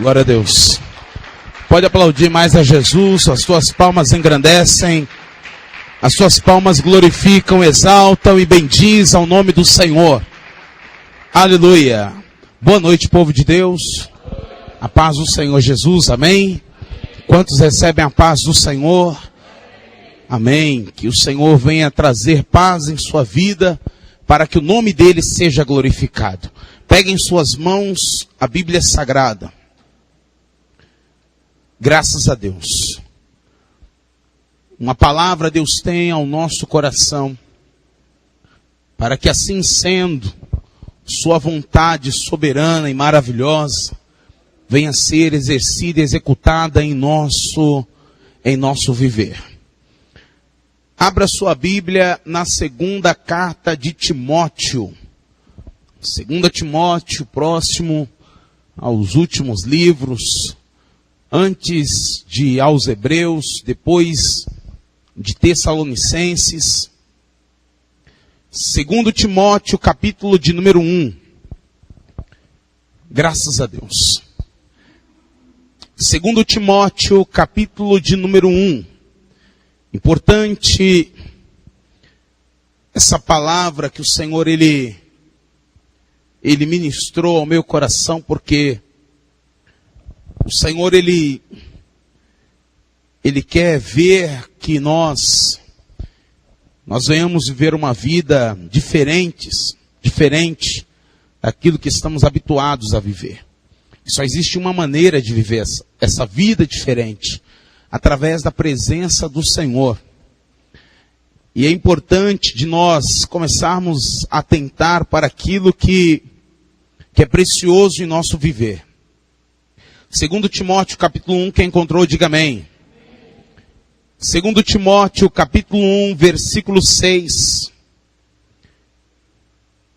Glória a Deus. Pode aplaudir mais a Jesus, as suas palmas engrandecem, as suas palmas glorificam, exaltam e bendizem ao nome do Senhor. Aleluia. Boa noite, povo de Deus. A paz do Senhor Jesus, amém. Quantos recebem a paz do Senhor? Amém. Que o Senhor venha trazer paz em sua vida, para que o nome dele seja glorificado. Peguem em suas mãos a Bíblia Sagrada. Graças a Deus. Uma palavra Deus tem ao nosso coração, para que assim sendo, sua vontade soberana e maravilhosa venha a ser exercida e executada em nosso viver. Abra sua Bíblia na segunda carta de Timóteo. 2 Timóteo, próximo aos últimos livros, antes de aos Hebreus, depois de Tessalonicenses. 2 Timóteo, capítulo de número 1. Graças a Deus. 2 Timóteo, capítulo de número 1. Importante essa palavra que o Senhor, Ele ministrou ao meu coração, porque o Senhor, Ele quer ver que nós venhamos viver uma vida diferente daquilo que estamos habituados a viver. E só existe uma maneira de viver essa vida diferente, através da presença do Senhor. E é importante de nós começarmos a atentar para aquilo que é precioso em nosso viver. 2 Timóteo, capítulo 1, quem encontrou, diga amém. 2 Timóteo, capítulo 1, versículo 6.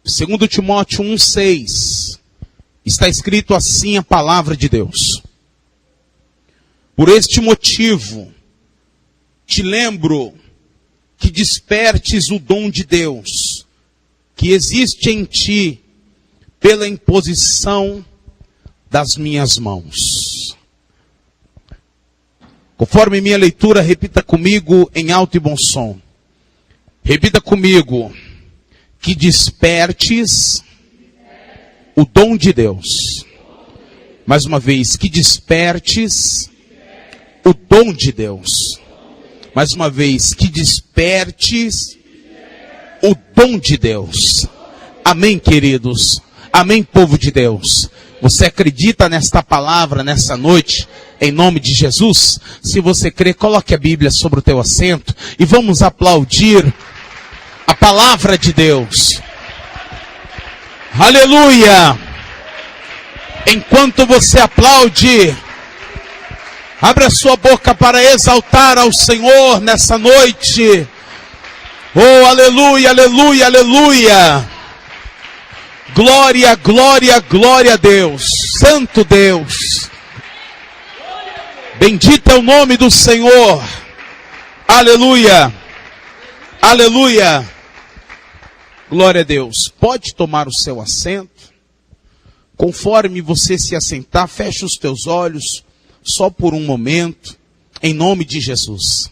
2 Timóteo 1, 6. Está escrito assim a palavra de Deus. Por este motivo, te lembro que despertes o dom de Deus, que existe em ti, pela imposição das minhas mãos. Conforme minha leitura, repita comigo em alto e bom som. Repita comigo, que despertes o dom de Deus. Mais uma vez, que despertes o dom de Deus. Mais uma vez, que despertes o dom de Deus. Amém, queridos? Amém, povo de Deus? Você acredita nesta palavra, nessa noite, em nome de Jesus? Se você crê, coloque a Bíblia sobre o teu assento e vamos aplaudir a palavra de Deus. Aleluia! Enquanto você aplaude, abra sua boca para exaltar ao Senhor nessa noite. Oh, aleluia, aleluia, aleluia. Glória, glória, glória a Deus. Santo Deus. Bendito é o nome do Senhor. Aleluia. Aleluia. Glória a Deus. Pode tomar o seu assento. Conforme você se assentar, feche os teus olhos. Só por um momento, em nome de Jesus.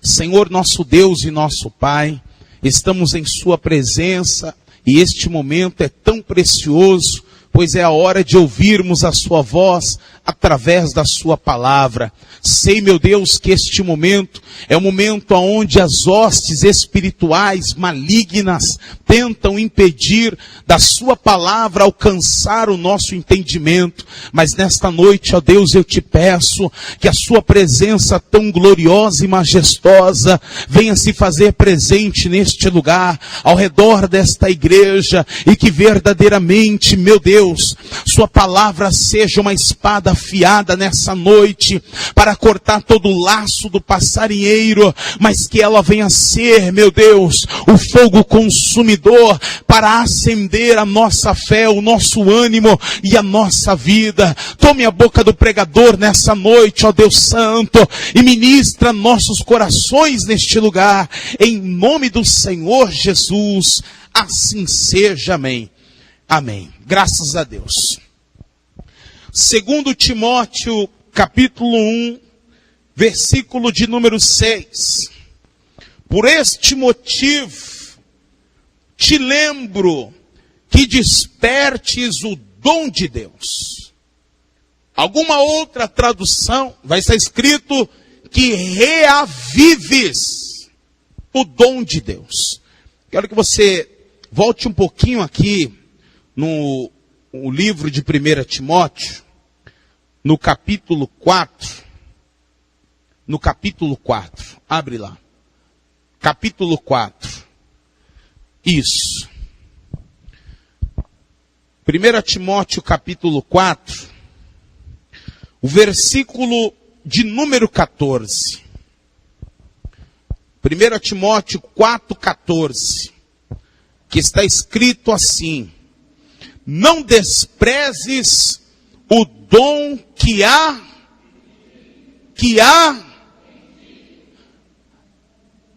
Senhor, nosso Deus e nosso Pai, estamos em sua presença e este momento é tão precioso, pois é a hora de ouvirmos a sua voz através da sua palavra. Sei, meu Deus, que este momento é um momento onde as hostes espirituais malignas tentam impedir da sua palavra alcançar o nosso entendimento. Mas nesta noite, ó Deus, eu te peço que a sua presença tão gloriosa e majestosa venha se fazer presente neste lugar, ao redor desta igreja, e que verdadeiramente, meu Deus, sua palavra seja uma espada afiada nessa noite, para cortar todo o laço do passarinheiro, mas que ela venha ser, meu Deus, o fogo consumidor para acender a nossa fé, o nosso ânimo e a nossa vida. Tome a boca do pregador nessa noite, ó Deus Santo, e ministra nossos corações neste lugar, em nome do Senhor Jesus. Assim seja, amém. Amém. Graças a Deus. 2 Timóteo, capítulo 1, versículo de número 6. Por este motivo, te lembro que despertes o dom de Deus. Alguma outra tradução vai estar escrito que reavives o dom de Deus. Quero que você volte um pouquinho aqui no livro de 1 Timóteo, no capítulo 4. No capítulo 4, abre lá. Capítulo 4. Isso. 1 Timóteo capítulo 4, o versículo de número 14. 1 Timóteo 4,14, que está escrito assim: não desprezes o dom que há.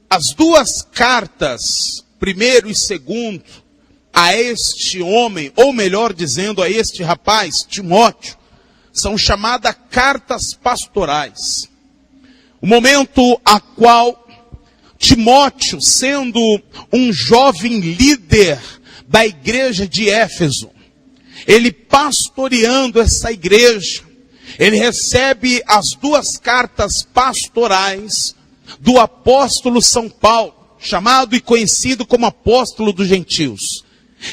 As duas cartas, 1º e 2º, a este homem, ou melhor dizendo, a este rapaz, Timóteo, são chamadas cartas pastorais. O momento a qual Timóteo, sendo um jovem líder da igreja de Éfeso, ele pastoreando essa igreja, ele recebe as duas cartas pastorais do apóstolo São Paulo, chamado e conhecido como apóstolo dos gentios.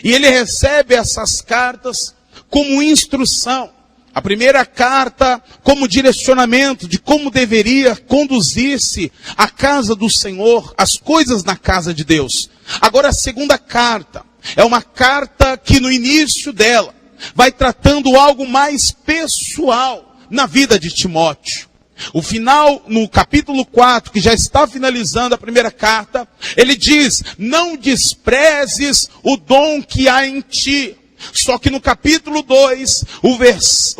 E ele recebe essas cartas como instrução. A primeira carta como direcionamento de como deveria conduzir-se a casa do Senhor, as coisas na casa de Deus. Agora a segunda carta é uma carta que no início dela vai tratando algo mais pessoal na vida de Timóteo. O final, no capítulo 4, que já está finalizando a primeira carta, ele diz: não desprezes o dom que há em ti. Só que no capítulo 2, 2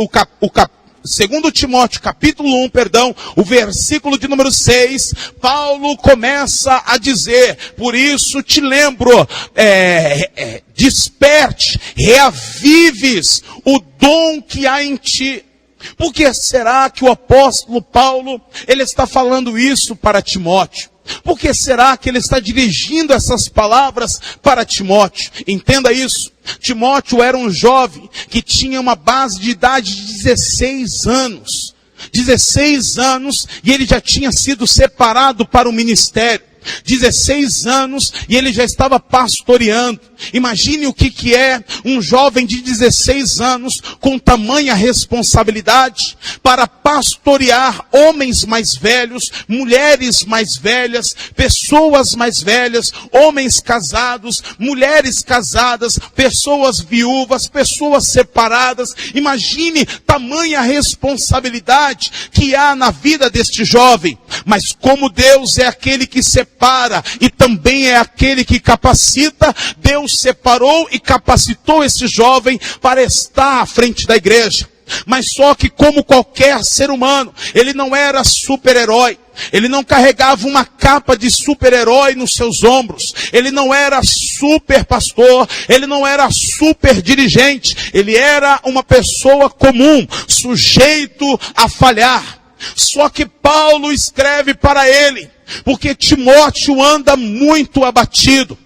Timóteo, capítulo 1, o versículo de número 6, Paulo começa a dizer: por isso te lembro, desperte, reavives o dom que há em ti. Por que será que o apóstolo Paulo, ele está falando isso para Timóteo? Por que será que ele está dirigindo essas palavras para Timóteo? Entenda isso. Timóteo era um jovem que tinha uma base de idade de 16 anos. 16 anos e ele já tinha sido separado para o ministério. 16 anos e ele já estava pastoreando. Imagine o que é um jovem de 16 anos com tamanha responsabilidade para pastorear homens mais velhos, mulheres mais velhas, pessoas mais velhas, homens casados, mulheres casadas, pessoas viúvas, pessoas separadas. Imagine tamanha responsabilidade que há na vida deste jovem. Mas como Deus é aquele que separa e também é aquele que capacita, Deus separou e capacitou esse jovem para estar à frente da igreja. Mas só que como qualquer ser humano, ele não era super-herói. Ele não carregava uma capa de super-herói nos seus ombros. Ele não era super pastor. Ele não era super dirigente. Ele era uma pessoa comum, sujeito a falhar. Só que Paulo escreve para ele, porque Timóteo anda muito abatido.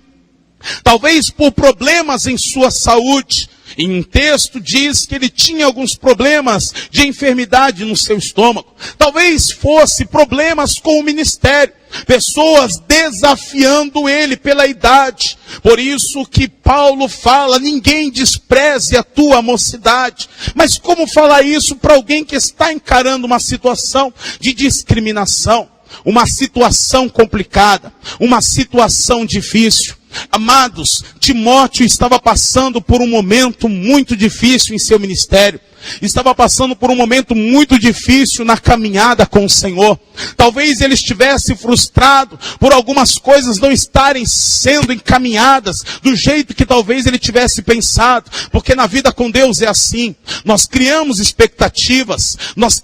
Talvez por problemas em sua saúde. Em um texto diz que ele tinha alguns problemas de enfermidade no seu estômago. Talvez fosse problemas com o ministério. Pessoas desafiando ele pela idade. Por isso que Paulo fala: ninguém despreze a tua mocidade. Mas como falar isso para alguém que está encarando uma situação de discriminação? Uma situação complicada, uma situação difícil. Amados, Timóteo estava passando por um momento muito difícil em seu ministério. Estava passando por um momento muito difícil na caminhada com o Senhor. Talvez ele estivesse frustrado por algumas coisas não estarem sendo encaminhadas do jeito que talvez ele tivesse pensado. Porque na vida com Deus é assim. Nós criamos expectativas, nós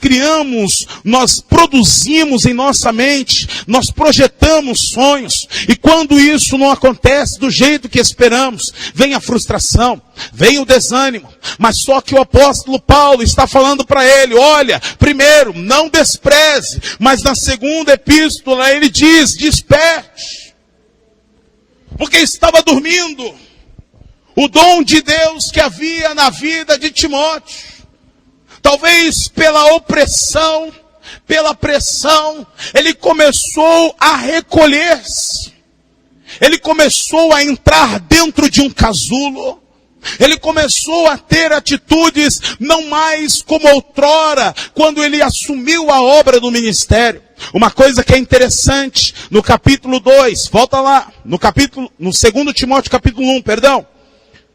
produzimos em nossa mente, nós projetamos sonhos. E quando isso não acontece do jeito que esperamos, vem a frustração. vem o desânimo, mas só que o apóstolo Paulo está falando para ele, olha, primeiro, não despreze, mas na segunda epístola ele diz, desperte, porque estava dormindo o dom de Deus que havia na vida de Timóteo, talvez pela opressão, pela pressão, ele começou a recolher-se, ele começou a entrar dentro de um casulo, ele começou a ter atitudes não mais como outrora, quando ele assumiu a obra do ministério. Uma coisa que é interessante, no capítulo 2, volta lá, no 2 Timóteo capítulo 1,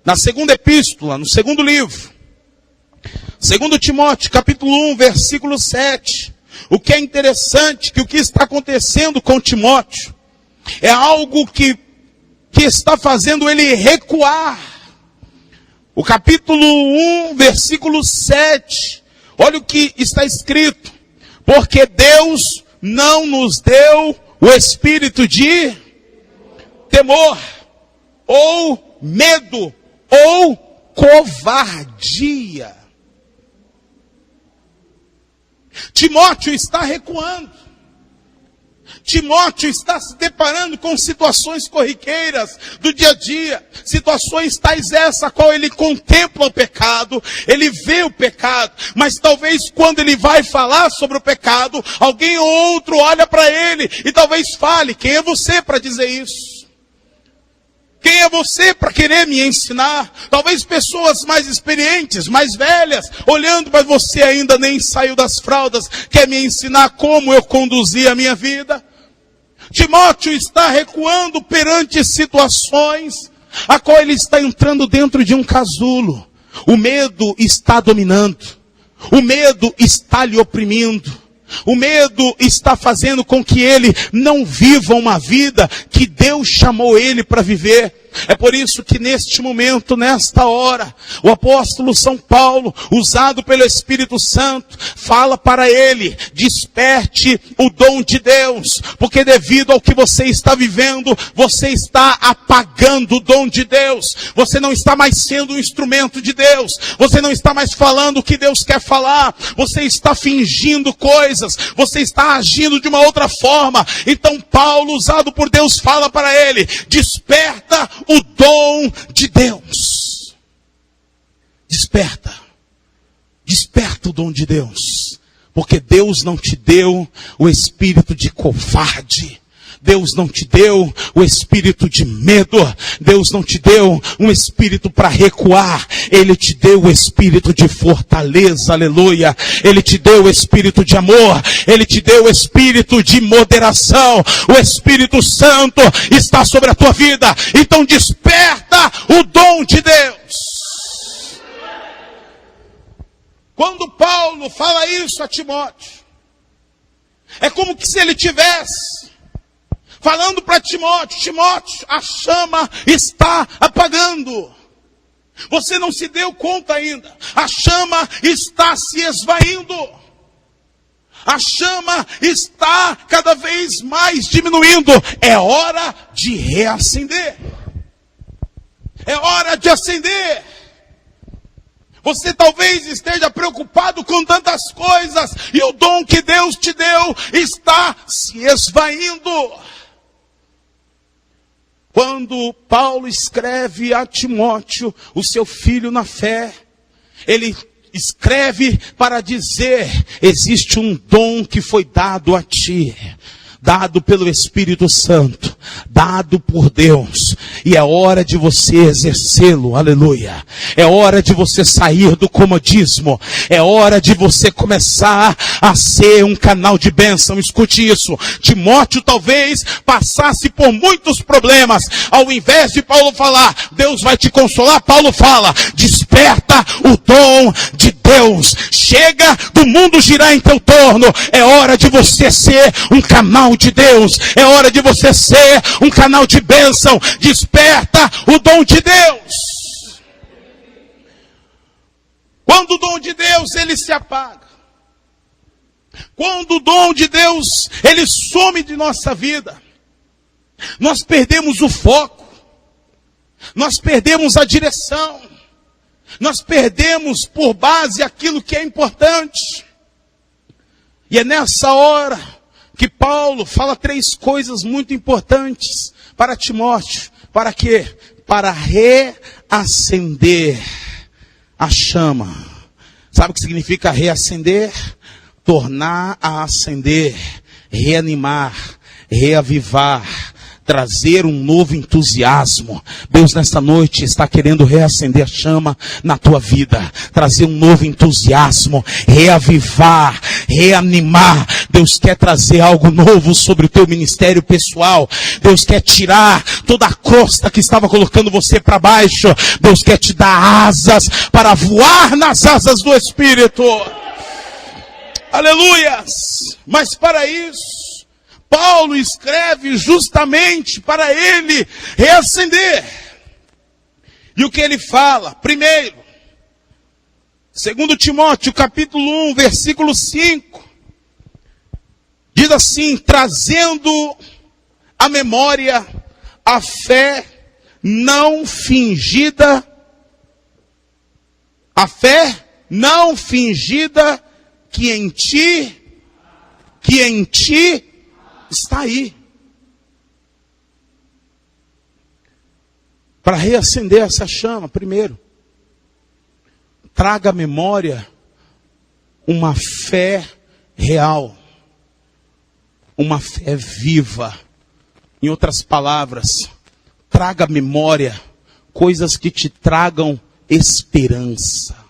na segunda epístola, no segundo livro, 2 Timóteo capítulo 1, versículo 7, o que é interessante, que o que está acontecendo com Timóteo, é algo que está fazendo ele recuar. O capítulo 1, versículo 7. Olha o que está escrito. Porque Deus não nos deu o espírito de temor, ou medo, ou covardia. Timóteo está recuando. Timóteo está se deparando com situações corriqueiras do dia a dia, situações tais essa a qual ele contempla o pecado, ele vê o pecado, mas talvez quando ele vai falar sobre o pecado, alguém ou outro olha para ele e talvez fale, quem é você para dizer isso? Quem é você para querer me ensinar? Talvez pessoas mais experientes, mais velhas, olhando, mas você ainda nem saiu das fraldas, quer me ensinar como eu conduzi a minha vida? Timóteo está recuando perante situações a qual ele está entrando dentro de um casulo. O medo está dominando. O medo está lhe oprimindo. O medo está fazendo com que ele não viva uma vida que Deus chamou ele para viver. É por isso que neste momento, nesta hora, o apóstolo São Paulo, usado pelo Espírito Santo, fala para ele, desperte o dom de Deus, porque devido ao que você está vivendo, você está apagando o dom de Deus, você não está mais sendo um instrumento de Deus, você não está mais falando o que Deus quer falar, você está fingindo coisas, você está agindo de uma outra forma. Então Paulo, usado por Deus, fala para ele, desperta o dom de Deus. Desperta. Desperta o dom de Deus. Porque Deus não te deu o espírito de covarde. Deus não te deu o espírito de medo. Deus não te deu um espírito para recuar. Ele te deu o espírito de fortaleza, aleluia. Ele te deu o espírito de amor. Ele te deu o espírito de moderação. O Espírito Santo está sobre a tua vida. Então desperta o dom de Deus. Quando Paulo fala isso a Timóteo, é como que se ele tivesse falando para Timóteo, Timóteo, a chama está apagando. Você não se deu conta ainda. A chama está se esvaindo. A chama está cada vez mais diminuindo. É hora de reacender. É hora de acender. Você talvez esteja preocupado com tantas coisas e o dom que Deus te deu está se esvaindo. Quando Paulo escreve a Timóteo, o seu filho na fé, ele escreve para dizer, existe um dom que foi dado a ti, dado pelo Espírito Santo, dado por Deus, e é hora de você exercê-lo, aleluia. É hora de você sair do comodismo, é hora de você começar a ser um canal de bênção. Escute isso, Timóteo talvez passasse por muitos problemas, ao invés de Paulo falar, Deus vai te consolar, Paulo fala, desperta o dom de Deus, chega do mundo girar em teu torno, é hora de você ser um canal de Deus, é hora de você ser um canal de bênção, desperta o dom de Deus. Quando o dom de Deus ele se apaga, quando o dom de Deus ele some de nossa vida, nós perdemos o foco, nós perdemos a direção, Nós perdemos por base aquilo que é importante. E é nessa hora que Paulo fala 3 coisas muito importantes para Timóteo. Para quê? Para reacender a chama. Sabe o que significa reacender? Tornar a acender, reanimar, reavivar, trazer um novo entusiasmo. Deus nesta noite está querendo reacender a chama na tua vida, trazer um novo entusiasmo, reavivar, reanimar. Deus quer trazer algo novo sobre o teu ministério pessoal. Deus quer tirar toda a crosta que estava colocando você para baixo. Deus quer te dar asas para voar nas asas do Espírito. Aleluias! Mas para isso, Paulo escreve justamente para ele reacender. E o que ele fala? Primeiro, 2 Timóteo capítulo 1, versículo 5. Diz assim: trazendo à memória a fé não fingida. A fé não fingida que em ti está aí. Para reacender essa chama, primeiro, traga à memória uma fé real, uma fé viva. Em outras palavras, traga à memória coisas que te tragam esperança.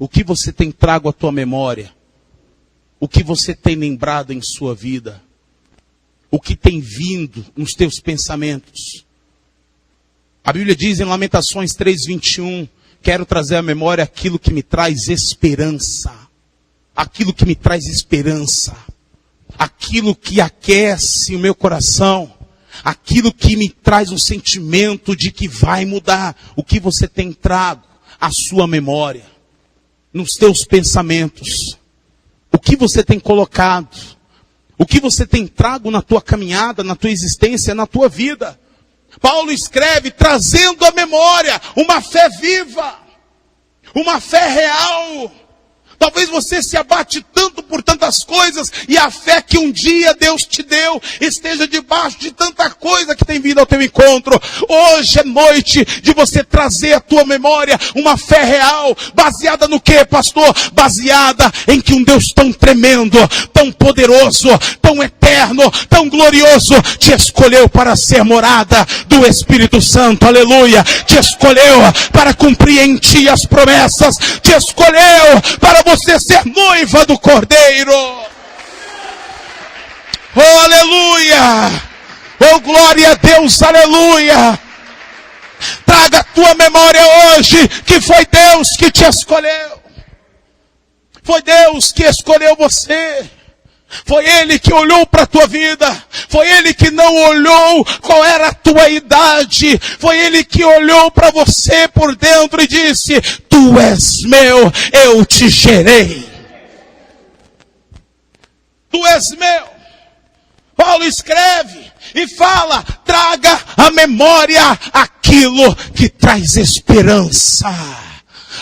O que você tem trago à tua memória? O que você tem lembrado em sua vida? O que tem vindo nos teus pensamentos? A Bíblia diz em Lamentações 3:21, quero trazer à memória aquilo que me traz esperança. Aquilo que me traz esperança. Aquilo que aquece o meu coração. Aquilo que me traz um sentimento de que vai mudar. O que você tem trago à sua memória, nos teus pensamentos. O que você tem colocado? O que você tem trago na tua caminhada, na tua existência, na tua vida? Paulo escreve trazendo à memória uma fé viva, uma fé real. Talvez você se abate tanto por tantas coisas e a fé que um dia Deus te deu esteja debaixo de tanta coisa que tem vindo ao teu encontro. Hoje é noite de você trazer à tua memória uma fé real. Baseada no quê, pastor? Baseada em que um Deus tão tremendo, tão poderoso, tão eterno, tão glorioso te escolheu para ser morada do Espírito Santo. Aleluia! Te escolheu para cumprir em ti as promessas. Te escolheu para você ser noiva do Cordeiro. Oh, aleluia! Oh, glória a Deus, aleluia! Traga a tua memória hoje que foi Deus que te escolheu. Foi Deus que escolheu você. Foi Ele que olhou para a tua vida. Foi Ele que não olhou qual era a tua idade. Foi Ele que olhou para você por dentro e disse: tu és meu, eu te gerei. Tu és meu. Paulo escreve e fala: traga à memória aquilo que traz esperança.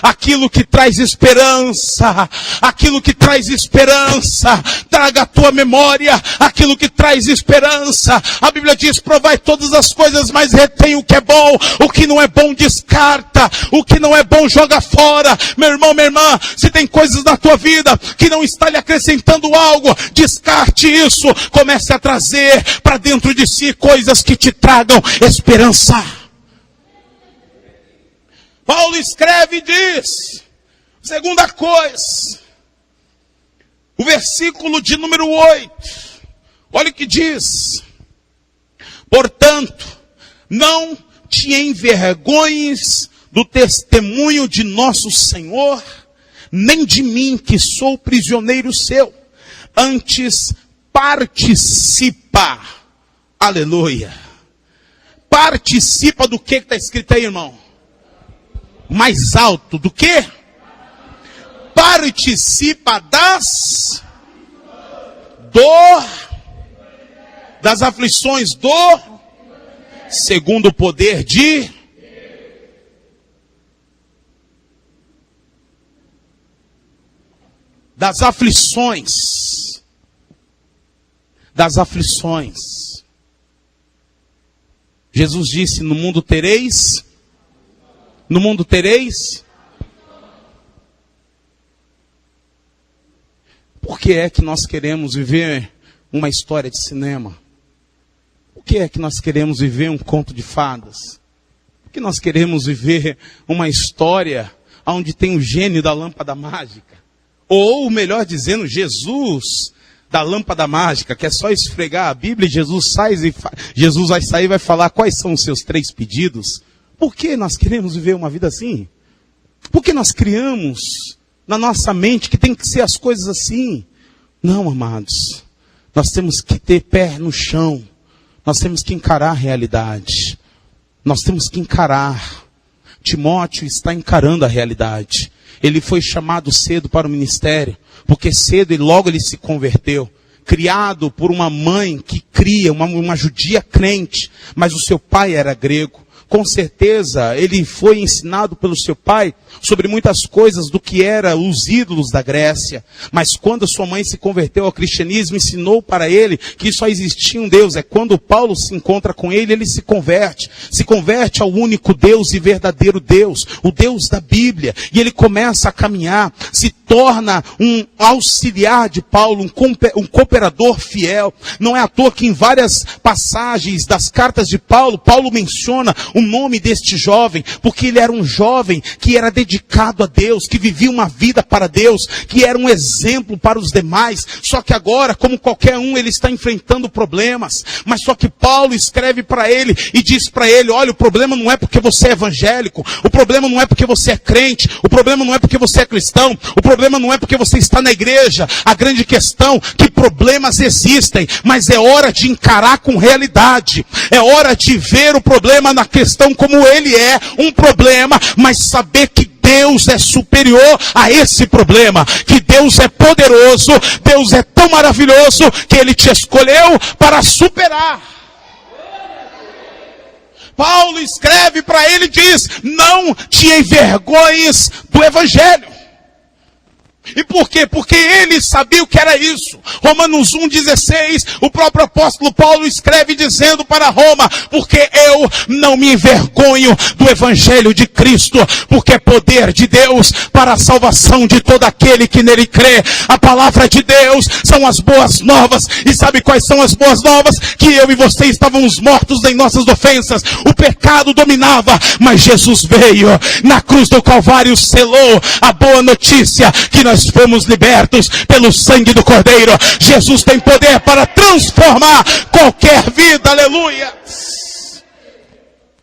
Aquilo que traz esperança, aquilo que traz esperança, traga à tua memória aquilo que traz esperança. A Bíblia diz: provai todas as coisas, mas retém o que é bom. O que não é bom descarta, o que não é bom joga fora. Meu irmão, minha irmã, se tem coisas na tua vida que não está lhe acrescentando algo, descarte isso. Comece a trazer para dentro de si coisas que te tragam esperança. Paulo escreve e diz, segunda coisa, o versículo de número 8, olha o que diz: portanto, não te envergonhes do testemunho de nosso Senhor, nem de mim que sou prisioneiro seu, antes participa, aleluia, participa do que está escrito aí, irmão? Mais alto do que? Participa das aflições do segundo o poder de das aflições. Das aflições. Jesus disse, no mundo tereis. No mundo tereis. Por que é que nós queremos viver uma história de cinema? Por que é que nós queremos viver um conto de fadas? Por que nós queremos viver uma história onde tem o gênio da lâmpada mágica? Ou, melhor dizendo, Jesus da lâmpada mágica, que é só esfregar a Bíblia e Jesus vai sair e vai falar quais são os seus 3 pedidos. Por que nós queremos viver uma vida assim? Por que nós criamos na nossa mente que tem que ser as coisas assim? Não, amados. Nós temos que ter pé no chão. Nós temos que encarar a realidade. Nós temos que encarar. Timóteo está encarando a realidade. Ele foi chamado cedo para o ministério, porque cedo e logo ele se converteu. Criado por uma mãe que cria, uma judia crente, mas o seu pai era grego. Com certeza, ele foi ensinado pelo seu pai sobre muitas coisas do que eram os ídolos da Grécia. Mas quando sua mãe se converteu ao cristianismo, ensinou para ele que só existia um Deus. É quando Paulo se encontra com ele, ele se converte. Se converte ao único Deus e verdadeiro Deus, o Deus da Bíblia. E ele começa a caminhar, se torna um auxiliar de Paulo, um cooperador fiel. Não é à toa que em várias passagens das cartas de Paulo, Paulo menciona o nome deste jovem, porque ele era um jovem que era dedicado a Deus, que vivia uma vida para Deus, que era um exemplo para os demais. Só que agora, como qualquer um, ele está enfrentando problemas. Mas só que Paulo escreve para ele e diz para ele, olha, o problema não é porque você é evangélico, o problema não é porque você é crente, o problema não é porque você é cristão, o problema não é porque você está na igreja. A grande questão é que problemas existem, mas é hora de encarar com realidade. É hora de ver o problema na questão como ele é, um problema, mas saber que Deus é superior a esse problema, que Deus é poderoso, Deus é tão maravilhoso que ele te escolheu para superar. Paulo escreve para ele e diz, não te envergonhes do evangelho. E por quê? Porque ele sabia o que era isso. Romanos 1,16, o próprio apóstolo Paulo escreve dizendo para Roma, porque eu não me envergonho do evangelho de Cristo, porque é poder de Deus para a salvação de todo aquele que nele crê. A palavra de Deus são as boas novas. E sabe quais são as boas novas? Que eu e você estávamos mortos em nossas ofensas. O pecado dominava, mas Jesus veio na cruz do Calvário, selou a boa notícia que nós fomos libertos pelo sangue do Cordeiro. Jesus tem poder para transformar qualquer vida, aleluia.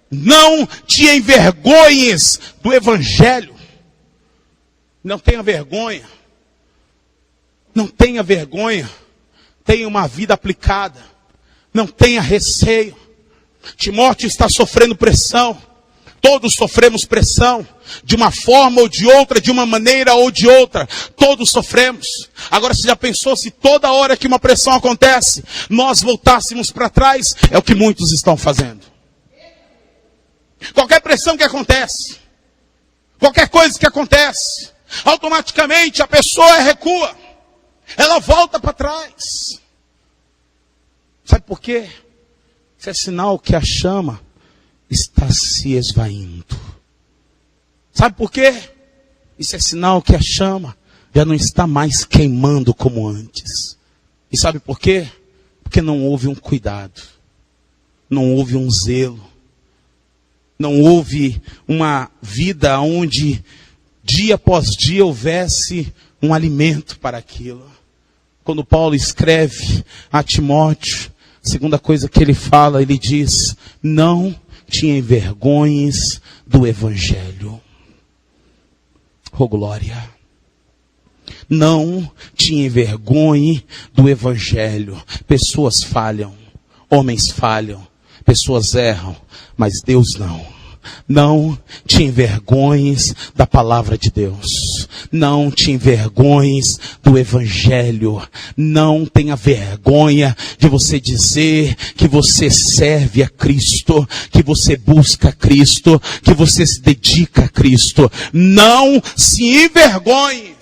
Não te envergonhes do evangelho. Não tenha vergonha. Não tenha vergonha. Tenha uma vida aplicada. Não tenha receio. Timóteo está sofrendo pressão. Todos sofremos pressão, de uma forma ou de outra, de uma maneira ou de outra. Todos sofremos. Agora, você já pensou se toda hora que uma pressão acontece, nós voltássemos para trás? É o que muitos estão fazendo. Qualquer pressão que acontece, qualquer coisa que acontece, automaticamente a pessoa recua. Ela volta para trás. Sabe por quê? Isso é sinal que a chama está se esvaindo. Sabe por quê? Isso é sinal que a chama já não está mais queimando como antes. E sabe por quê? Porque não houve um cuidado. Não houve um zelo. Não houve uma vida onde dia após dia houvesse um alimento para aquilo. Quando Paulo escreve a Timóteo, a segunda coisa que ele fala, ele diz, não te envergonhes do evangelho. Oh glória. Não te envergonhe do evangelho. Pessoas falham, homens falham, pessoas erram, mas Deus não. Não te envergonhes da palavra de Deus. Não te envergonhes do evangelho. Não tenha vergonha de você dizer que você serve a Cristo, que você busca a Cristo, que você se dedica a Cristo. Não se envergonhe.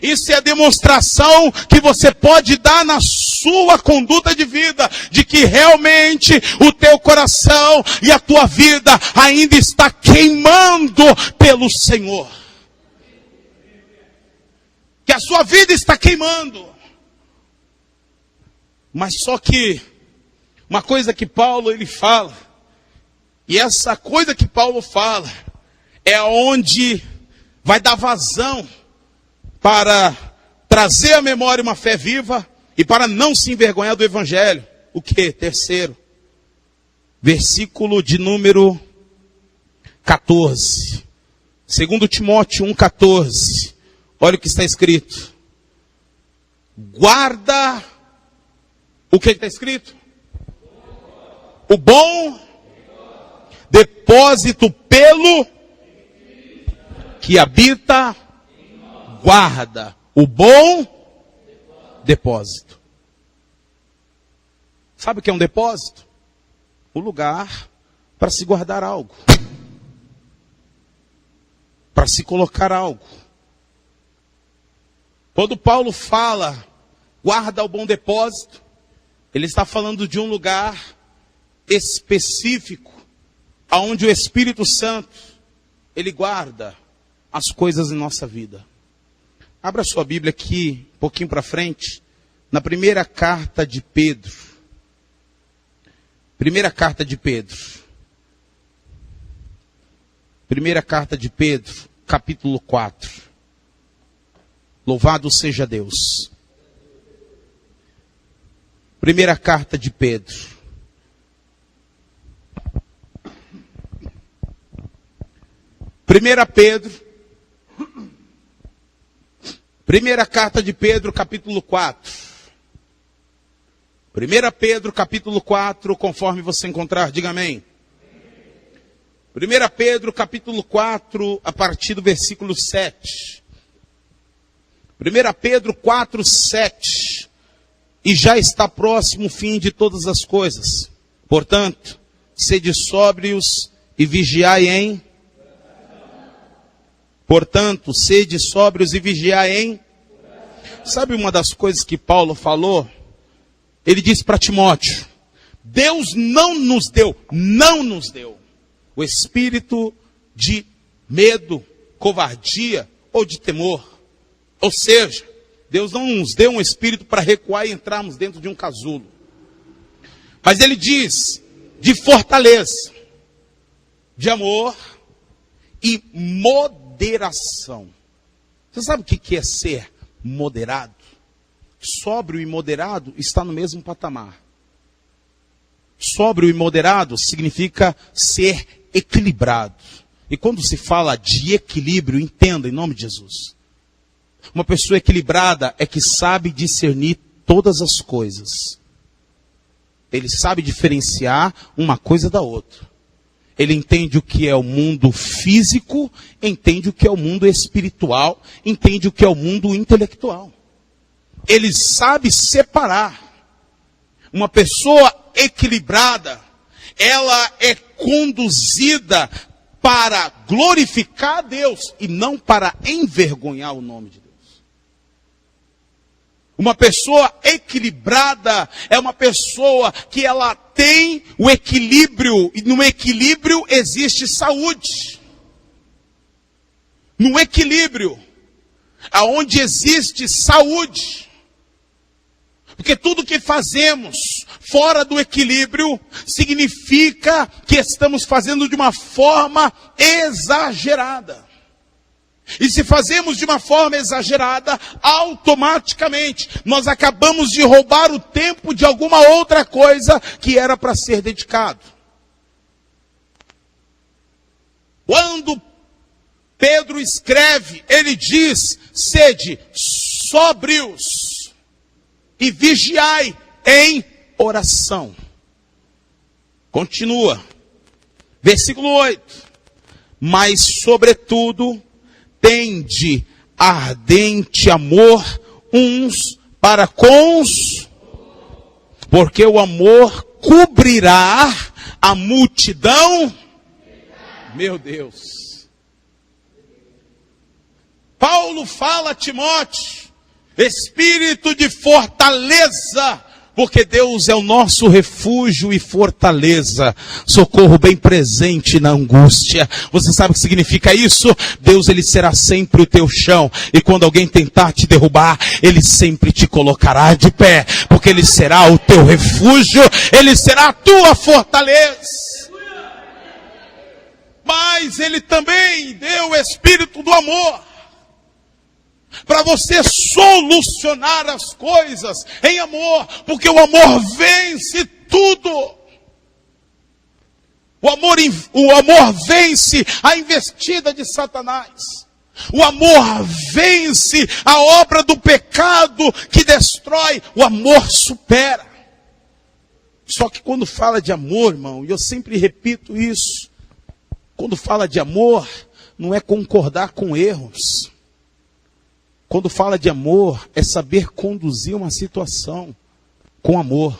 Isso é a demonstração que você pode dar na sua conduta de vida, de que realmente o teu coração e a tua vida ainda está queimando pelo Senhor. Que a sua vida está queimando. Mas só que uma coisa que Paulo ele fala, e essa coisa que Paulo fala é onde vai dar vazão para trazer à memória uma fé viva e para não se envergonhar do Evangelho. O que? Terceiro, versículo de número 14. 2 Timóteo 1,14. Olha o que está escrito. Guarda. O que está escrito? O bom depósito pelo que habita. Guarda o bom depósito. Sabe o que é um depósito? O lugar para se guardar algo. Para se colocar algo. Quando Paulo fala, guarda o bom depósito, ele está falando de um lugar específico, aonde o Espírito Santo, ele guarda as coisas em nossa vida. Abra sua Bíblia aqui, um pouquinho para frente, na primeira carta de Pedro. Primeira carta de Pedro. Primeira carta de Pedro, capítulo 4. Louvado seja Deus. Primeira carta de Pedro. Primeira carta de Pedro, capítulo 4. 1 Pedro, capítulo 4, conforme você encontrar, diga amém. 1 Pedro, capítulo 4, a partir do versículo 7. 1 Pedro 4, 7. E já está próximo o fim de todas as coisas. Portanto, sede sóbrios e vigiai em... Portanto, sede sóbrios e vigiai em... Sabe uma das coisas que Paulo falou? Ele disse para Timóteo, Deus não nos deu o espírito de medo, covardia ou de temor. Ou seja, Deus não nos deu um espírito para recuar e entrarmos dentro de um casulo. Mas ele diz de fortaleza, de amor e moderação. Você sabe o que é ser moderado? Sóbrio e moderado está no mesmo patamar. Sóbrio e moderado significa ser equilibrado. E quando se fala de equilíbrio, entenda em nome de Jesus. Uma pessoa equilibrada é que sabe discernir todas as coisas. Ele sabe diferenciar uma coisa da outra. Ele entende o que é o mundo físico, entende o que é o mundo espiritual, entende o que é o mundo intelectual. Ele sabe separar. Uma pessoa equilibrada, ela é conduzida para glorificar a Deus e não para envergonhar o nome de Deus. Uma pessoa equilibrada é uma pessoa que ela tem o equilíbrio, e no equilíbrio existe saúde. No equilíbrio, aonde existe saúde. Porque tudo que fazemos fora do equilíbrio significa que estamos fazendo de uma forma exagerada. E se fazemos de uma forma exagerada, automaticamente nós acabamos de roubar o tempo de alguma outra coisa que era para ser dedicado. Quando Pedro escreve, ele diz, sede sóbrios e vigiai em oração. Continua. Versículo 8. Mas sobretudo, tende ardente amor uns para com os, porque o amor cobrirá a multidão. Meu Deus. Paulo fala a Timóteo, espírito de fortaleza, porque Deus é o nosso refúgio e fortaleza, socorro bem presente na angústia. Você sabe o que significa isso? Deus, ele será sempre o teu chão, e quando alguém tentar te derrubar, ele sempre te colocará de pé, porque ele será o teu refúgio, ele será a tua fortaleza. Mas ele também deu o espírito do amor, para você solucionar as coisas em amor, porque o amor vence tudo. O amor vence a investida de Satanás. O amor vence a obra do pecado que destrói. O amor supera. Só que quando fala de amor, irmão, e eu sempre repito isso, quando fala de amor, não é concordar com erros. Quando fala de amor, é saber conduzir uma situação com amor.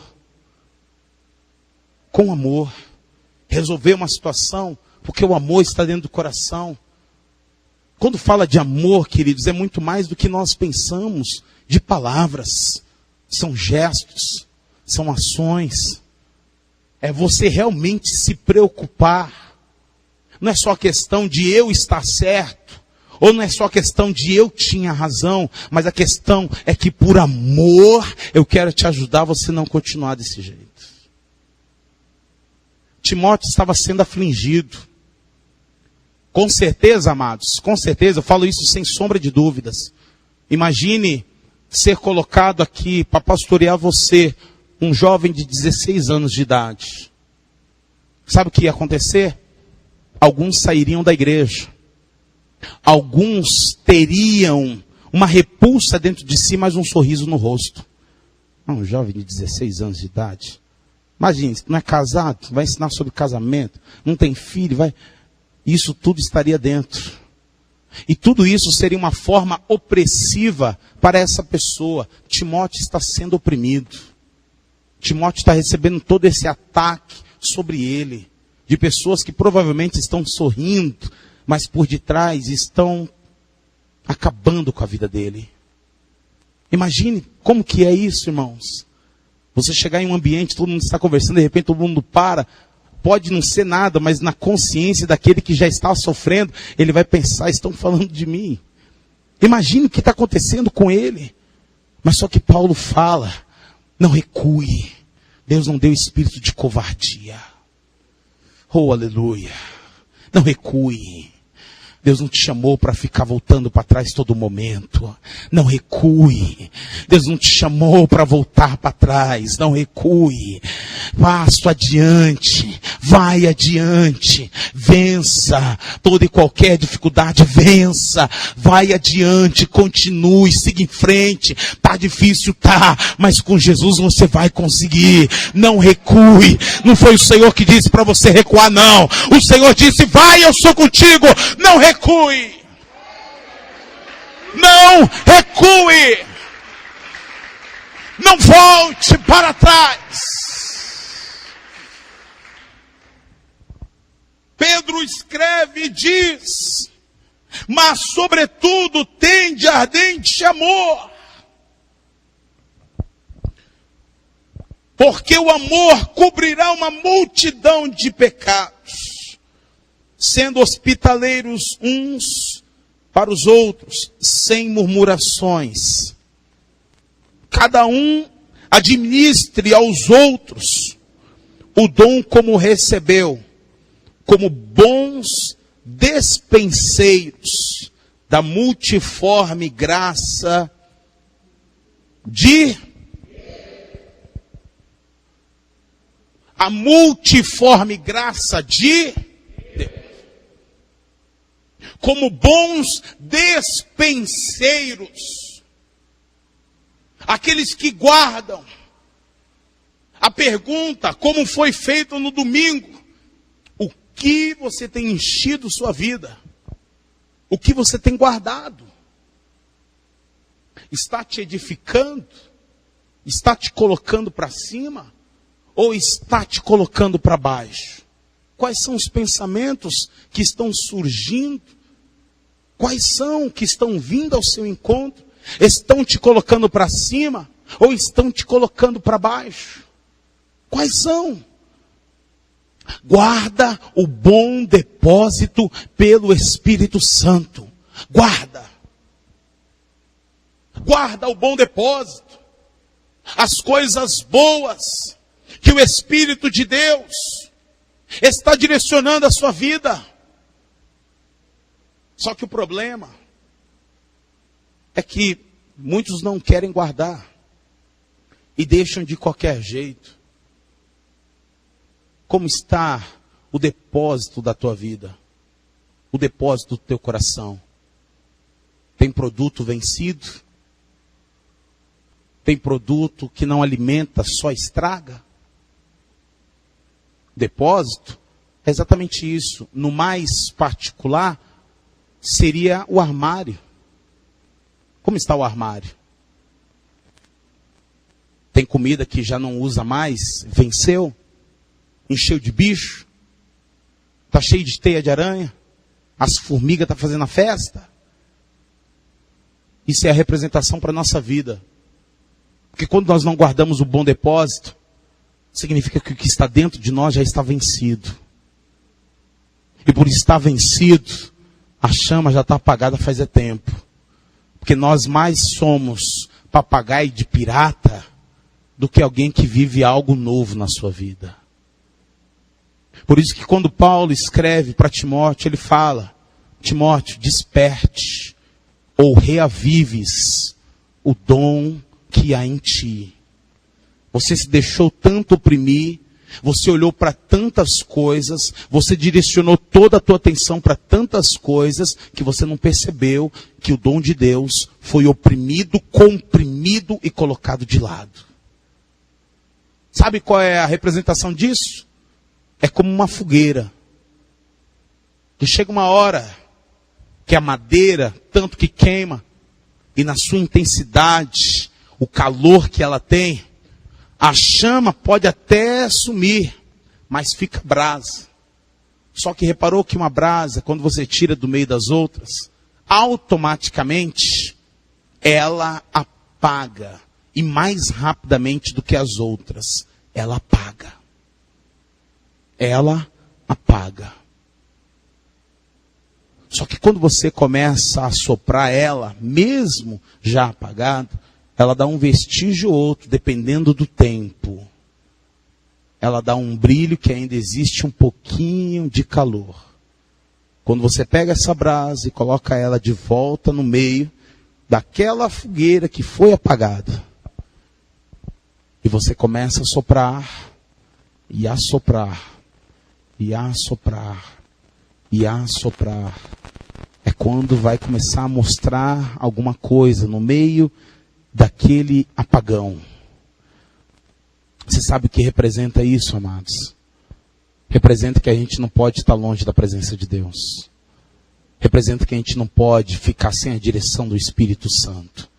Com amor. Resolver uma situação, porque o amor está dentro do coração. Quando fala de amor, queridos, é muito mais do que nós pensamos de palavras. São gestos, são ações. É você realmente se preocupar. Não é só questão de eu estar certo. Ou não é só questão de eu tinha razão, mas a questão é que por amor eu quero te ajudar a você não continuar desse jeito. Timóteo estava sendo afligido. Com certeza, amados, com certeza, eu falo isso sem sombra de dúvidas. Imagine ser colocado aqui para pastorear você, um jovem de 16 anos de idade. Sabe o que ia acontecer? Alguns sairiam da igreja. Alguns teriam uma repulsa dentro de si, mas um sorriso no rosto. Um jovem de 16 anos de idade. Imagine, não é casado, vai ensinar sobre casamento, não tem filho, vai... Isso tudo estaria dentro. E tudo isso seria uma forma opressiva para essa pessoa. Timóteo está sendo oprimido. Timóteo está recebendo todo esse ataque sobre ele. De pessoas que provavelmente estão sorrindo, mas por detrás estão acabando com a vida dele. Imagine como que é isso, irmãos. Você chegar em um ambiente, todo mundo está conversando, de repente todo mundo para. Pode não ser nada, mas na consciência daquele que já está sofrendo, ele vai pensar, estão falando de mim. Imagine o que está acontecendo com ele. Mas só que Paulo fala, não recue. Deus não deu espírito de covardia. Oh, aleluia. Não recue. Deus não te chamou para ficar voltando para trás todo momento. Não recue. Deus não te chamou para voltar para trás. Não recue. Passo adiante. Vai adiante. Vença toda e qualquer dificuldade. Vença. Vai adiante. Continue. Siga em frente. Tá difícil, tá. Mas com Jesus você vai conseguir. Não recue. Não foi o Senhor que disse para você recuar, não. O Senhor disse, vai, eu sou contigo. Não recue. Não recue. Não volte para trás. Pedro escreve e diz, mas sobretudo tende ardente amor. Porque o amor cobrirá uma multidão de pecados, sendo hospitaleiros uns para os outros, sem murmurações. Cada um administre aos outros o dom como recebeu, como bons despenseiros da multiforme graça de... A multiforme graça de... Como bons despenseiros. Aqueles que guardam. A pergunta, como foi feito no domingo. O que você tem enchido sua vida? O que você tem guardado? Está te edificando? Está te colocando para cima? Ou está te colocando para baixo? Quais são os pensamentos que estão surgindo Quais são que estão vindo ao seu encontro? Estão te colocando para cima ou estão te colocando para baixo? Quais são? Guarda o bom depósito pelo Espírito Santo. Guarda. Guarda o bom depósito. As coisas boas que o Espírito de Deus está direcionando a sua vida. Só que o problema é que muitos não querem guardar e deixam de qualquer jeito. Como está o depósito da tua vida? O depósito do teu coração? Tem produto vencido? Tem produto que não alimenta, só estraga? Depósito é exatamente isso. No mais particular, seria o armário. Como está o armário? Tem comida que já não usa mais? Venceu? Encheu de bicho? Está cheio de teia de aranha? As formigas estão fazendo a festa? Isso é a representação para a nossa vida. Porque quando nós não guardamos o bom depósito, significa que o que está dentro de nós já está vencido. E por estar vencido, a chama já está apagada faz tempo. Porque nós mais somos papagaio de pirata do que alguém que vive algo novo na sua vida. Por isso que quando Paulo escreve para Timóteo, ele fala: Timóteo, desperte ou reavives o dom que há em ti. Você se deixou tanto oprimir, você olhou para tantas coisas, você direcionou toda a tua atenção para tantas coisas, que você não percebeu que o dom de Deus foi oprimido, comprimido e colocado de lado. Sabe qual é a representação disso? É como uma fogueira. Que chega uma hora que a madeira, tanto que queima, e na sua intensidade, o calor que ela tem, a chama pode até sumir, mas fica brasa. Só que reparou que uma brasa, quando você tira do meio das outras, automaticamente ela apaga. E mais rapidamente do que as outras, ela apaga. Ela apaga. Só que quando você começa a soprar ela, mesmo já apagada, ela dá um vestígio ou outro, dependendo do tempo. Ela dá um brilho que ainda existe um pouquinho de calor. Quando você pega essa brasa e coloca ela de volta no meio daquela fogueira que foi apagada, e você começa a soprar, e a soprar, e a soprar, e a soprar, é quando vai começar a mostrar alguma coisa no meio daquele apagão. Você sabe o que representa isso, amados? Representa que a gente não pode estar longe da presença de Deus. Representa que a gente não pode ficar sem a direção do Espírito Santo.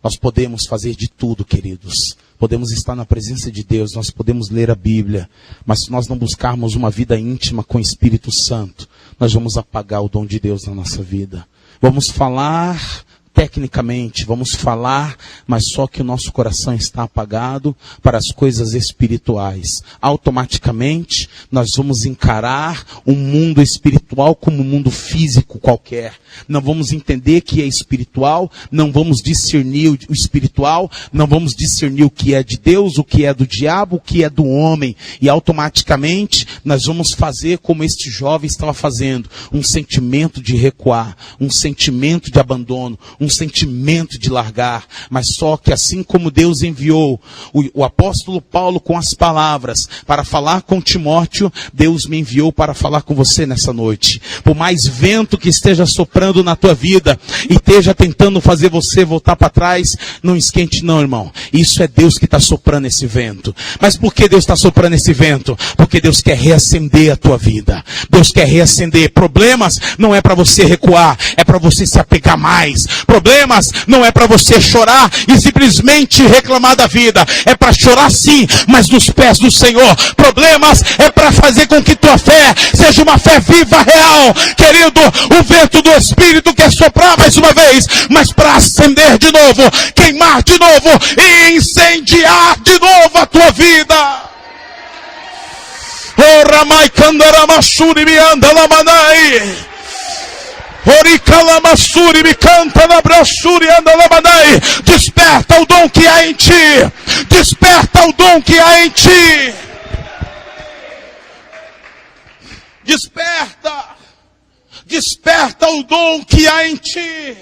Nós podemos fazer de tudo, queridos. Podemos estar na presença de Deus, nós podemos ler a Bíblia, mas se nós não buscarmos uma vida íntima com o Espírito Santo, nós vamos apagar o dom de Deus na nossa vida. Vamos falar tecnicamente, vamos falar, mas só que o nosso coração está apagado para as coisas espirituais. Automaticamente, nós vamos encarar um mundo espiritual como um mundo físico qualquer. Não vamos entender que é espiritual, não vamos discernir o espiritual, não vamos discernir o que é de Deus, o que é do diabo, o que é do homem. E automaticamente, nós vamos fazer como este jovem estava fazendo, um sentimento de recuar, um sentimento de abandono, um sentimento de largar. Mas só que assim como Deus enviou o apóstolo Paulo com as palavras para falar com Timóteo, Deus me enviou para falar com você nessa noite. Por mais vento que esteja soprando na tua vida e esteja tentando fazer você voltar para trás, não esquente não, irmão. Isso é Deus que está soprando esse vento. Mas por que Deus está soprando esse vento? Porque Deus quer reacender a tua vida. Deus quer reacender. Problemas não é para você recuar, é para você se apegar mais. Problemas não é para você chorar e simplesmente reclamar da vida. É para chorar sim, mas nos pés do Senhor. Problemas é para fazer com que tua fé seja uma fé viva, real. Querido, o vento do Espírito quer soprar mais uma vez, mas para acender de novo, queimar de novo e incendiar de novo a tua vida. Oh, Ramai Kandaramashuri me anda lamanai. Oricalamassuri me canta na braçuri anda lamanai. Desperta o dom que há em ti. Desperta o dom que há em ti. Desperta. Desperta o dom que há em ti.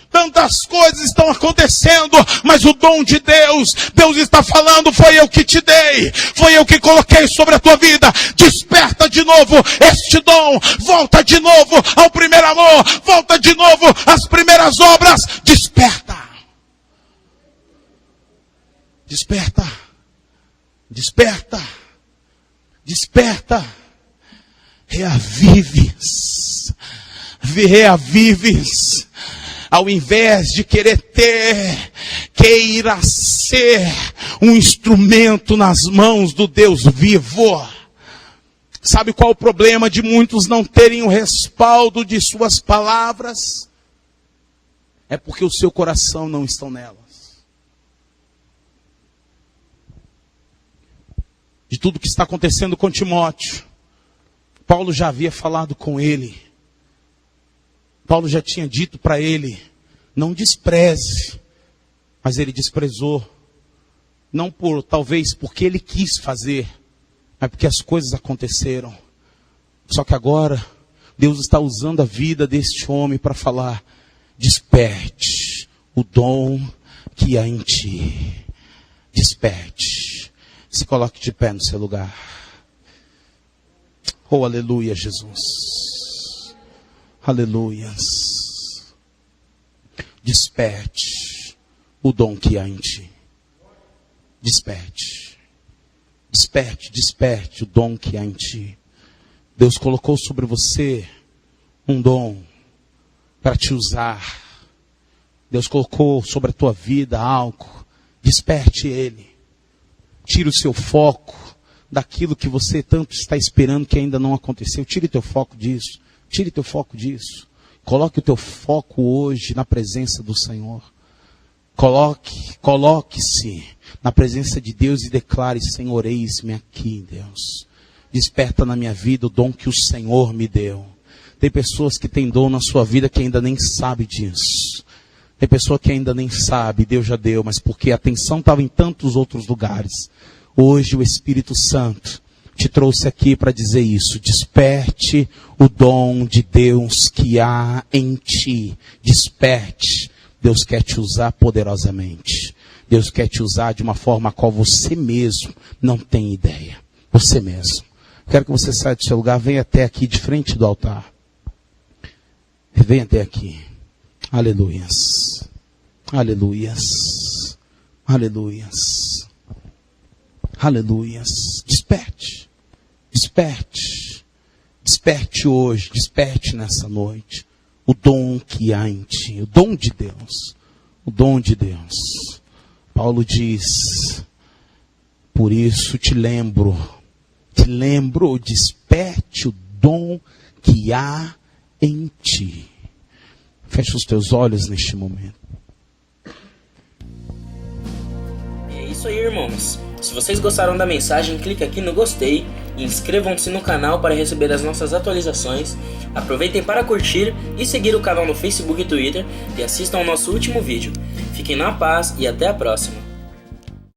Tantas coisas estão acontecendo, mas o dom de Deus, Deus está falando, foi eu que te dei, foi eu que coloquei sobre a tua vida. Desperta de novo este dom, volta de novo ao primeiro amor, volta de novo às primeiras obras. Desperta. Desperta. Desperta. Desperta. Reavives. Reavives. Ao invés de querer ter, queira ser um instrumento nas mãos do Deus vivo. Sabe qual o problema de muitos não terem o respaldo de suas palavras? É porque o seu coração não está nelas. De tudo que está acontecendo com Timóteo, Paulo já havia falado com ele. Paulo já tinha dito para ele, não despreze, mas ele desprezou. Não talvez porque ele quis fazer, mas porque as coisas aconteceram. Só que agora, Deus está usando a vida deste homem para falar, desperte o dom que há em ti. Desperte. Se coloque de pé no seu lugar. Oh, aleluia, Jesus. Aleluias. Desperte o dom que há em ti. Desperte. Desperte, desperte o dom que há em ti. Deus colocou sobre você um dom para te usar. Deus colocou sobre a tua vida algo. Desperte ele. Tire o seu foco daquilo que você tanto está esperando que ainda não aconteceu. Tire teu foco disso. Tire teu foco disso. Coloque o teu foco hoje na presença do Senhor. Coloque-se na presença de Deus e declare, Senhor, eis-me aqui, Deus. Desperta na minha vida o dom que o Senhor me deu. Tem pessoas que têm dom na sua vida que ainda nem sabe disso. Tem pessoa que ainda nem sabe, Deus já deu, mas porque a atenção estava em tantos outros lugares. Hoje o Espírito Santo te trouxe aqui para dizer isso. Desperte o dom de Deus que há em ti. Desperte. Deus quer te usar poderosamente. Deus quer te usar de uma forma a qual você mesmo não tem ideia. Você mesmo. Quero que você saia do seu lugar. Venha até aqui de frente do altar. Venha até aqui. Aleluias. Aleluias. Aleluias. Aleluias. Desperte. Desperte. Desperte hoje. Desperte nessa noite. O dom que há em ti. O dom de Deus. O dom de Deus. Paulo diz, por isso te lembro, desperte o dom que há em ti. Fecha os teus olhos neste momento. É isso aí, irmãos. Se vocês gostaram da mensagem, clique aqui no gostei e inscrevam-se no canal para receber as nossas atualizações. Aproveitem para curtir e seguir o canal no Facebook e Twitter e assistam ao nosso último vídeo. Fiquem na paz e até a próxima.